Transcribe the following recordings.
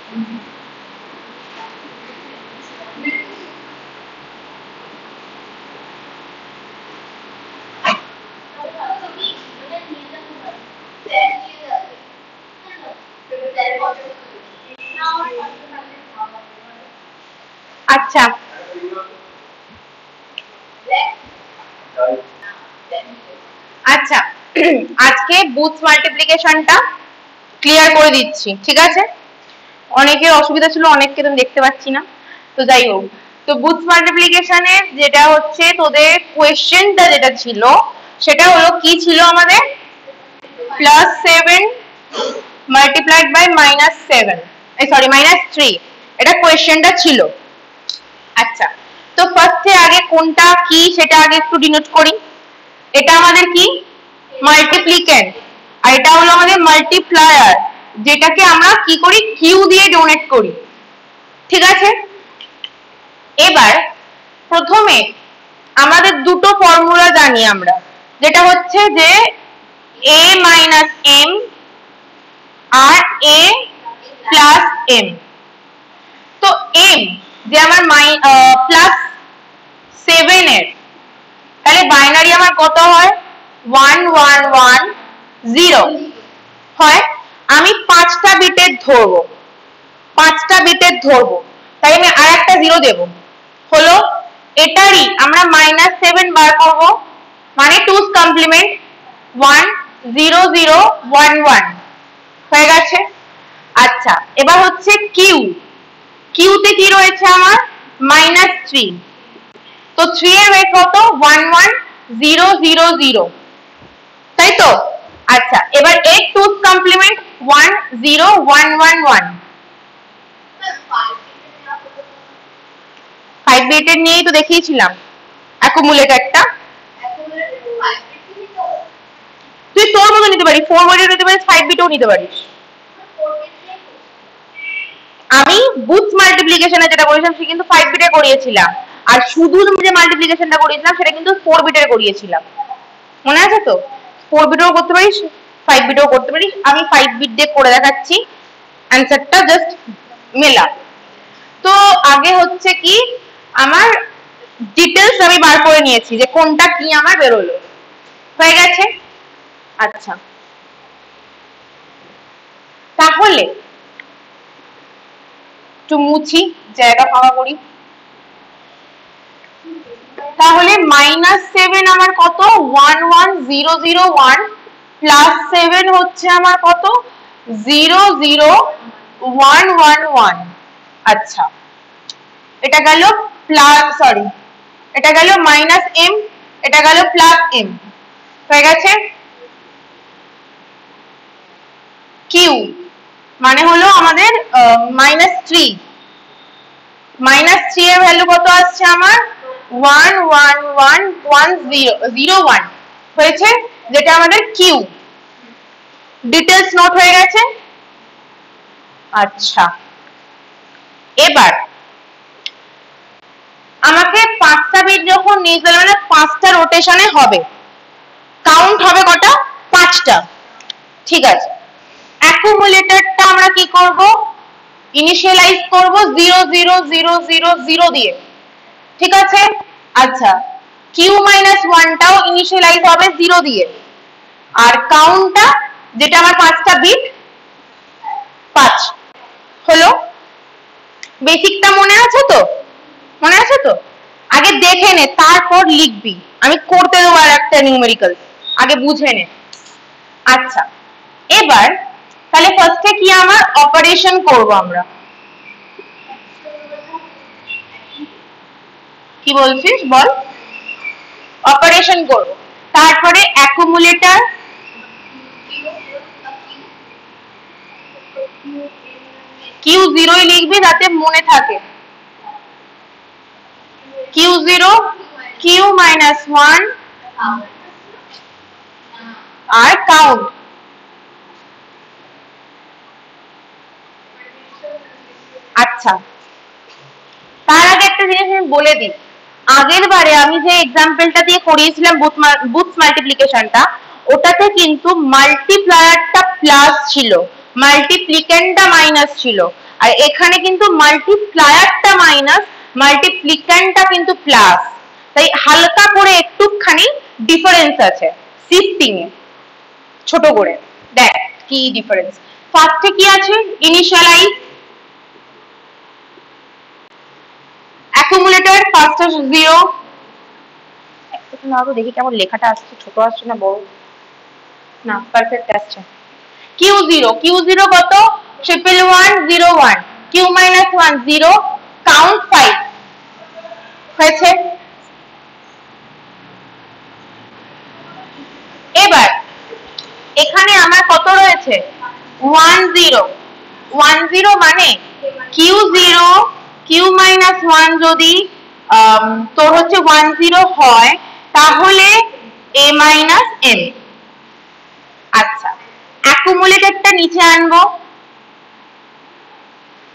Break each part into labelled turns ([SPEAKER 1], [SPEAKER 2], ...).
[SPEAKER 1] আচ্ছা আচ্ছা আজকে বুথস মাল্টিপ্লিকেশনটা ক্লিয়ার করে দিচ্ছি, ঠিক আছে? অনেকের অসুবিধা ছিল, অনেককে তো দেখতে পাচ্ছি না, তো যাই হোক। তো বুথস মাল্টিপ্লিকেশনের যেটা হচ্ছে তোদের কোয়েশ্চেনটা যেটা ছিল সেটা হলো কি ছিল আমাদের, +7 মাল্টিপ্লাইড বাই -7, সরি -3, এটা কোয়েশ্চেনটা ছিল। আচ্ছা, তো ফার্স্টে আগে কোনটা কি সেটা আগে একটু ডিনোট করি। এটা আমাদের কি মাল্টিপ্লিক্যান্ট, আর এটা হলো আমাদের মাল্টিপ্লায়ার, যেটাকে আমরা কি করি কিউ দিয়ে ডোনেট করি, ঠিক আছে? এবার প্রথমে আমাদের দুটো ফর্মুলা জানি আমরা, যেটা হচ্ছে যে a মাইনাস m আর a প্লাস m। তো m যে আমার +7 এর, তাহলে বাইনারি আমার কত হয় 1 1 1 0 হয়। আমি 5টা বিটের ধরবো, 5টা বিটের ধরবো, তাই আমি আর একটা 0 দেব। হলো এটারই আমরা -7 বার করব, মানে 2's কমপ্লিমেন্ট 1 0 0 1 1 হয়ে গেছে। আচ্ছা, এবার হচ্ছে কিউ, কিউতে কি রয়েছে আমার -3, তো 3 এর ওয়েট কত 1 1 0 0 0, তাই তো? আচ্ছা, এবার এর 2's কমপ্লিমেন্ট 1 0 1 1 1। 5 বিটের নিয়েই তো দেখিয়েছিলাম অ্যাকুমুলেটরটা। তুই তোর মতো নিতে পারিস, 4 বিটও নিতে পারিস, 5 বিটও নিতে পারিস। আমি বুথস মাল্টিপ্লিকেশনে যেটা করেছিলাম সে কিন্তু 5 বিটে করিয়েছিলাম, আর শুধু যে মাল্টিপ্লিকেশনটা করিয়েছিলাম সেটা কিন্তু 4 বিটের করিয়েছিলাম, মনে আছে তো? 4 বিটেও করতে পারিস, 5 বিটেও করতে পারিস। আমি 5 বিট দিয়ে করে দেখাচ্ছি, অ্যানসারটা জাস্ট মেলা। তো আগে হচ্ছে কি আমার ডিটেলস আমি বার করে নিয়েছি যে কোনটা কি আমার বেরোলো, হয়ে গেছে। আচ্ছা, তাহলে একটু মুছি, জায়গা ফাঁকা করি। তাহলে -7 আমার কত 1 1 0 0 1, +7 হচ্ছে আমার কত 0 0 1 1 1। আচ্ছা, এটা গেল এটা গেল -m, এটা গেল +m, হয়ে গেছে। কিউ মানে হলো আমাদের -3, -3 এর ভ্যালু কত আসছে আমার 1 1 1 1 0 0 1 হয়েছে, যেটা আমাদের কিউ। ডিটেলস নোট হয়ে গেছে। আচ্ছা, এবার আমাকে 5টা বিট যখন নিয়ে গেল, মানে 5টা রোটেশনে হবে, কাউন্ট হবে কটা 5টা, ঠিক আছে। অ্যাকুমুলেটরটা আমরা কি করব ইনিশিয়ালাইজ করব 0 0 0 0 0 দিয়ে, ঠিক আছে। আচ্ছা, কিউ -1টাও ইনিশিয়ালাইজ হবে 0 দিয়ে, আর কাউন্টটা যেটা আমার 5টা বিট 5 হলো। বেসিকটা মনে আছে তো? মনে আছে তো? আগে দেখে নে, তারপর লিখবি, আমি করতে দেবো আর একটা নিউমেরিক্যাল, আগে বুঝে নে। আচ্ছা, এবার তাহলে ফার্স্টে কি আমার অপারেশন করব আমরা, কি বলছিস বল? অপারেশন করব, তারপরে অ্যাকুমুলেটর কিউ 0ই লিখবি যাতে মনে থাকে, কিউ 0 কিউ -1 আর কাউন্ট। আচ্ছা, তার আগে একটা জিনিস আমি বলে দিই, আগের বারে আমি যে এক্সাম্পলটা দিয়ে করিয়েছিলাম বুথস মাল্টিপ্লিকেশনটা, ওটাতে কিন্তু মাল্টিপ্লায়ারটা প্লাস ছিল, মাল্টিপ্লিক্যান্টটা মাইনাস ছিল, আর এখানে কিন্তু মাল্টিপ্লায়ারটা মাইনাস, মাল্টিপ্লিক্যান্টটা কিন্তু প্লাস, তাই হালকা করে একটুখানি ডিফারেন্স আছে শিফটিং এ, ছোট করে দেখ কি ডিফারেন্স। ফার্স্টে কি আছে, ইনিশিয়ালাইজ, অ্যাকুমুলেটর ফার্স্টে 0, একটু না তো দেখি কেমন লেখাটা আসছে, ছোট আসছে না বড়, না পারফেক্ট আসছে। Q0, Q0 কত, 11101, Q minus 1 0, count 5 হয়েছে। এবার এখানে আমার কত রয়েছে, 10 মানে Q0 Q minus 1 যদি তোর হচ্ছে 10 হয় তাহলে A minus M। আচ্ছা, অ্যাকুমুলেটরটা নিচে আনবো,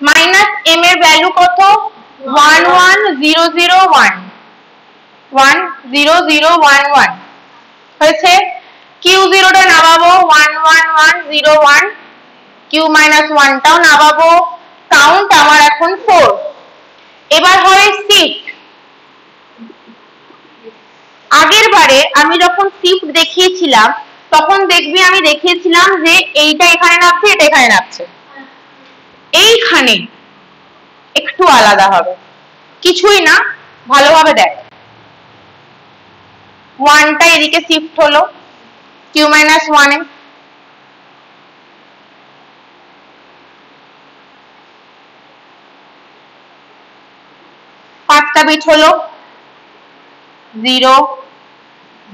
[SPEAKER 1] মাইনাস M এর ভ্যালু কত, 11001, 10011 হয়েছে। Q0 টা নামাবো 11101, Q minus 1 টাও নামাবো, কাউন্ট আমার এখন 4। এবার হয় শিফট, আগের বারে আমি যখন শিফট দেখিয়েছিলাম তখন দেখবি আমি দেখিয়েছিলাম যে এইটা এখানে নামছে, এটা এখানে নামছে, এইখানে একটু আলাদা হবে, কিছুই না, ভালোভাবে দেখ, 1টা এদিকে শিফট হলো Q minus 1 এ, পাঁচটা বিট হলো 0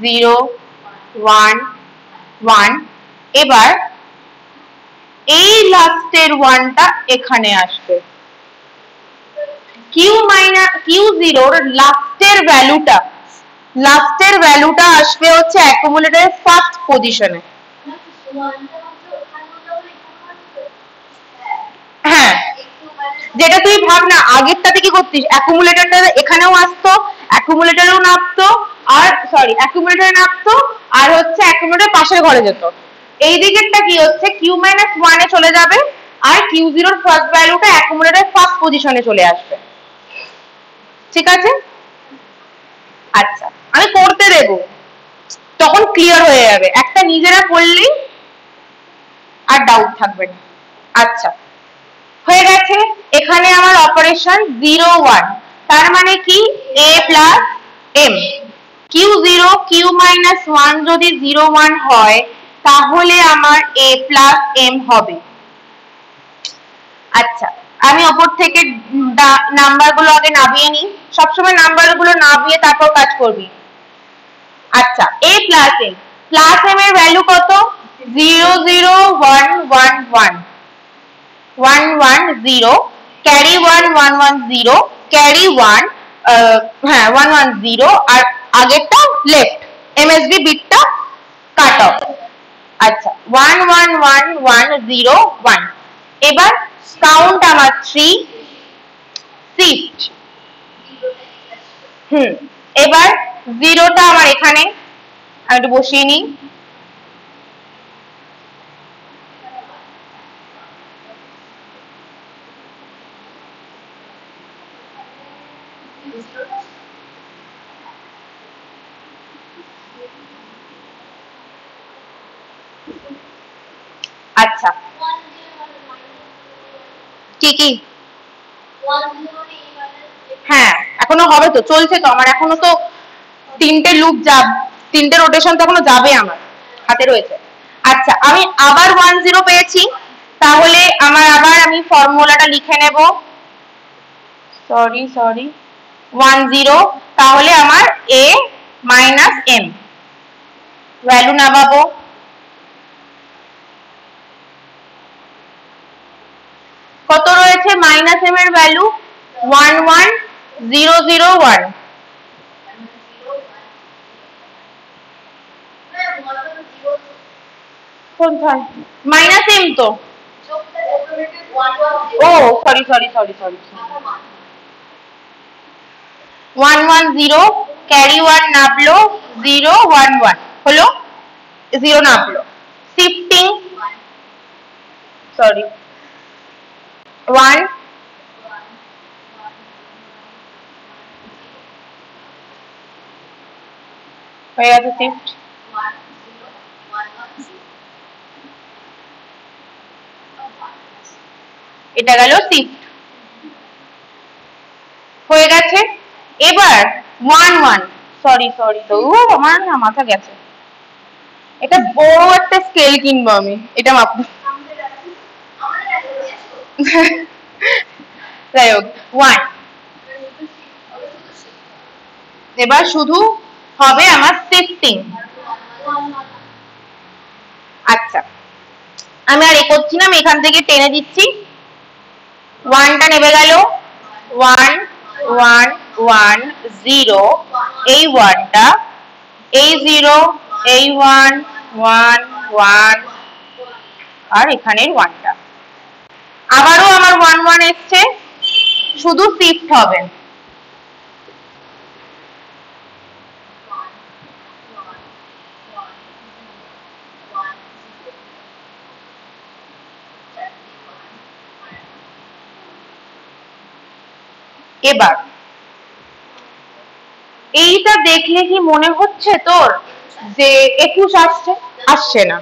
[SPEAKER 1] 0 1 1। এবার এই লাস্টের 1টা এখানে আসবে, Q0 এর লাস্টের ভ্যালুটা আসবে হচ্ছে অ্যাকুমুলেটরের ফার্স্ট পজিশনে। হ্যাঁ, যেটা তুই ভাব না আগেরটাতে কি করতিস, অ্যাকুমুলেটরটা এখানেও আসতো, অ্যাকুমুলেটরেও নামতো, আর সরি অ্যাকুমুলেটরে নামতো আর হচ্ছে অ্যাকুমুলেটর পাশের ঘরে যেত, এই দিকেরটা কি হচ্ছে Q minus 1 এ চলে যাবে আর Q0 এর ফার্স্ট ভ্যালুটা অ্যাকুমুলেটরের ফার্স্ট পজিশনে চলে আসবে, ঠিক আছে। আচ্ছা, আমি করতে দেব, তখন ক্লিয়ার হয়ে যাবে, একটা নিজেরা করলেই আর ডাউট থাকবে না। আচ্ছা, হয়ে গেছে, এখানে আমার অপারেশন 0 1, তার মানে কি A plus M, Q0 Q minus 1 যদি 0 1 হয় তাহলে আমার A plus M হবে। আচ্ছা, আমি ওপর থেকে নাম্বারগুলো আগে নামিয়ে নিই, সবসময় নাম্বারগুলো নামিয়ে তারপর কাজ করবি। আচ্ছা, A plus M, plus M এর ভ্যালু কত, 0 0 1 1 1 1 1 0, ক্যারি 1 1 1 0, ক্যারি 1, হ্যাঁ 1 1 0, আর আগেরটা লেফট MSB বিটটা কাট অফ। আচ্ছা, 1 1 1 1 0 1। এবার কাউন্ট আমার 3, শিফট, এবার 0টা আমার এখানে, আমি একটু বসিয়ে নিই, আচ্ছা কি কি, হ্যাঁ এখনো হবে তো, চলছে তো আমার, এখনো তো 3টে লুপ যাবে, 3টে রোটেশন তো এখনো যাবে আমার হাতে রয়েছে। আচ্ছা, আমি আবার 10 পেয়েছি, তাহলে আমার আবার আমি ফর্মুলাটা লিখে নেব, সরি 10, তাহলে আমার A minus M ভ্যালু নামাবো, কত রয়েছে মাইনাস M এর ভ্যালু 11001, কোনখানে মাইনাস M তো, ও সরি 110, ক্যারি 1 নামলো, 0 1 1 হলো, 0 নামলো, শিফটিং, সরি 1 হয়ে গেছে শিফট। এটা গেল শিফট হয়ে গেছে। এবার 1 1 সরি তো আমার না মাথা গেছে। এটা বড় একটা স্কেল কিনবো আমি, এটা মাপবো। যাই হোক 1 এবার শুধু হবে আমার শিফটিং। আচ্ছা আমি আর করছি না, আমি এখান থেকে টেনে দিচ্ছি। 1টা নেমে গেল, 1 1 1 0, এই 1টা, এই 0, এই 1 1 1 আর এখানের 1টা। আবারও আমার 1 1 এসছে, শুধু শিফট হবে। এবার এইটা দেখলে কি মনে হচ্ছে তোর যে 21 আসছে? আসছে না,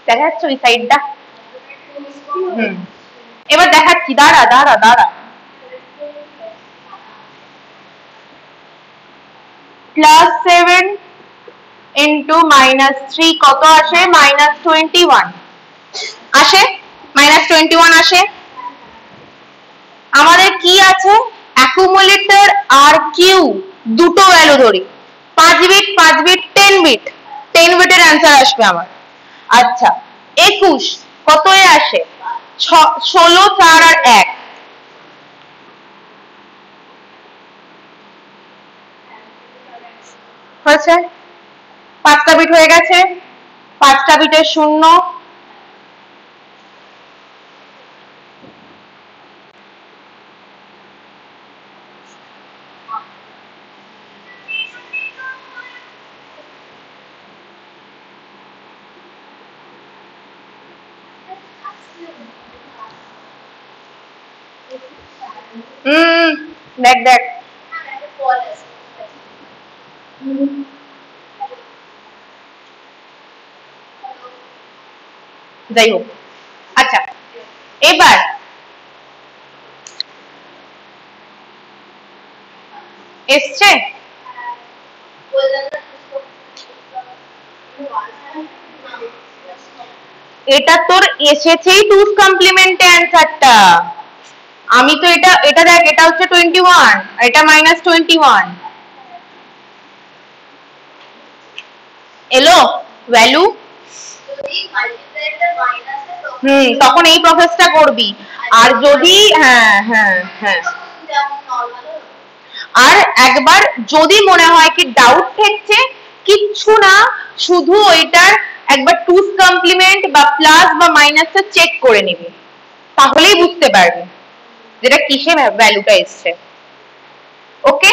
[SPEAKER 1] দেখা যাচ্ছে ওই সাইডটা। এবার দেখাচ্ছি, দাঁড়া দাঁড়া দাঁড়া। +7 ইন্টু -3 কত আসে? -21 আসে, -21 আসে। আমাদের কি আছে? অ্যাকুমুলেটর আর কিউ দুটো ভ্যালু ধরি, 5 বিট 5 বিট 10 বিট, 10 বিটের অ্যান্সার আসবে আমার। আচ্ছা 21 কত এ আসে? 16 4 আর 1 হয়েছে, 5টা বিট হয়ে গেছে। 5টা বিটের 0, দেখ দেখ যাই হোক। আচ্ছা এবার এসছে, এটা তোর এসেছেই 2's কমপ্লিমেন্ট অ্যান্সারটা। আমি তো এটা দেখ, এটা হচ্ছে 21 আর এটা -21 এলো ভ্যালু। তখন এই প্রসেসটা করবি। আর যদি আর একবার যদি মনে হয় কি ডাউট থাকছে, কিচ্ছু না, শুধু ওইটার একবার 2's কমপ্লিমেন্ট বা প্লাস বা মাইনাসটা চেক করে নিবি, তাহলেই বুঝতে পারবি যেটা কিসে ভ্যালুটা এসছে। ওকে।